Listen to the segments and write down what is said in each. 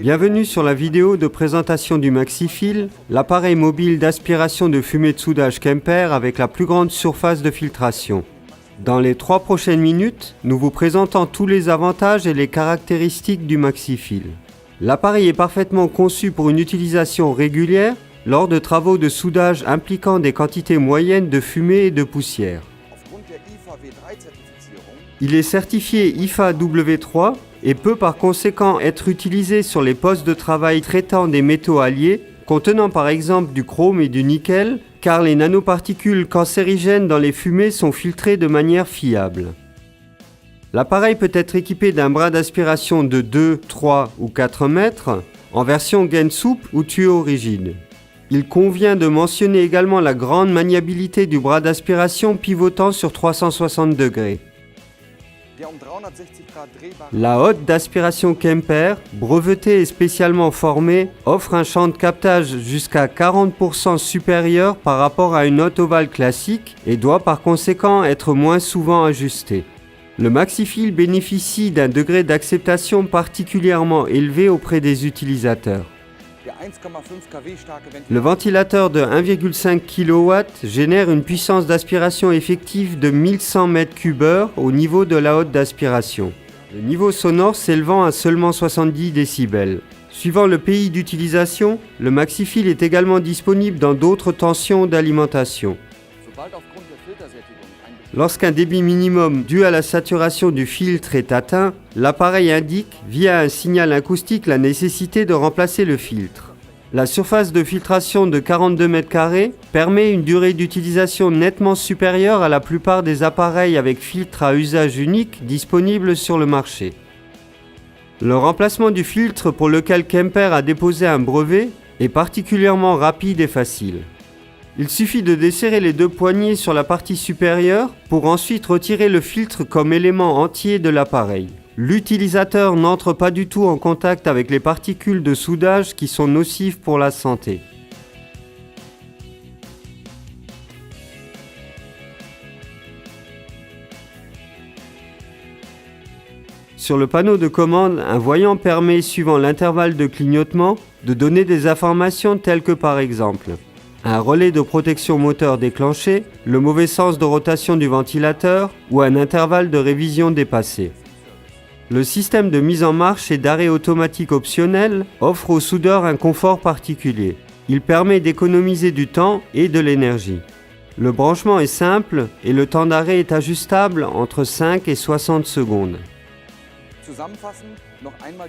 Bienvenue sur la vidéo de présentation du MaxiFill, l'appareil mobile d'aspiration de fumée de soudage Kemper avec la plus grande surface de filtration. Dans les 3 prochaines minutes, nous vous présentons tous les avantages et les caractéristiques du MaxiFill. L'appareil est parfaitement conçu pour une utilisation régulière lors de travaux de soudage impliquant des quantités moyennes de fumée et de poussière. Il est certifié IFA W3 et peut par conséquent être utilisé sur les postes de travail traitant des métaux alliés, contenant par exemple du chrome et du nickel, car les nanoparticules cancérigènes dans les fumées sont filtrées de manière fiable. L'appareil peut être équipé d'un bras d'aspiration de 2, 3 ou 4 mètres, en version gaine souple ou tuyau rigide. Il convient de mentionner également la grande maniabilité du bras d'aspiration pivotant sur 360 degrés. La hotte d'aspiration Kemper, brevetée et spécialement formée, offre un champ de captage jusqu'à 40% supérieur par rapport à une hotte ovale classique et doit par conséquent être moins souvent ajustée. Le MaxiFill bénéficie d'un degré d'acceptation particulièrement élevé auprès des utilisateurs. Le ventilateur de 1,5 kW génère une puissance d'aspiration effective de 1100 m3 au niveau de la hotte d'aspiration. Le niveau sonore s'élevant à seulement 70 décibels. Suivant le pays d'utilisation, le MaxiFill est également disponible dans d'autres tensions d'alimentation. Lorsqu'un débit minimum dû à la saturation du filtre est atteint, l'appareil indique, via un signal acoustique, la nécessité de remplacer le filtre. La surface de filtration de 42 m² permet une durée d'utilisation nettement supérieure à la plupart des appareils avec filtre à usage unique disponibles sur le marché. Le remplacement du filtre pour lequel Kemper a déposé un brevet est particulièrement rapide et facile. Il suffit de desserrer les 2 poignées sur la partie supérieure pour ensuite retirer le filtre comme élément entier de l'appareil. L'utilisateur n'entre pas du tout en contact avec les particules de soudage qui sont nocives pour la santé. Sur le panneau de commande, un voyant permet, suivant l'intervalle de clignotement, de donner des informations telles que par exemple un relais de protection moteur déclenché, le mauvais sens de rotation du ventilateur ou un intervalle de révision dépassé. Le système de mise en marche et d'arrêt automatique optionnel offre au soudeur un confort particulier. Il permet d'économiser du temps et de l'énergie. Le branchement est simple et le temps d'arrêt est ajustable entre 5 et 60 secondes.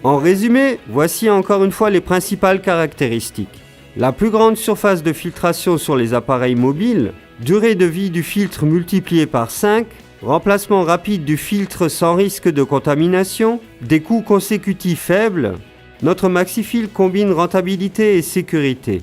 En résumé, voici encore une fois les principales caractéristiques. La plus grande surface de filtration sur les appareils mobiles, durée de vie du filtre multipliée par 5, remplacement rapide du filtre sans risque de contamination, des coûts consécutifs faibles. Notre MaxiFill combine rentabilité et sécurité.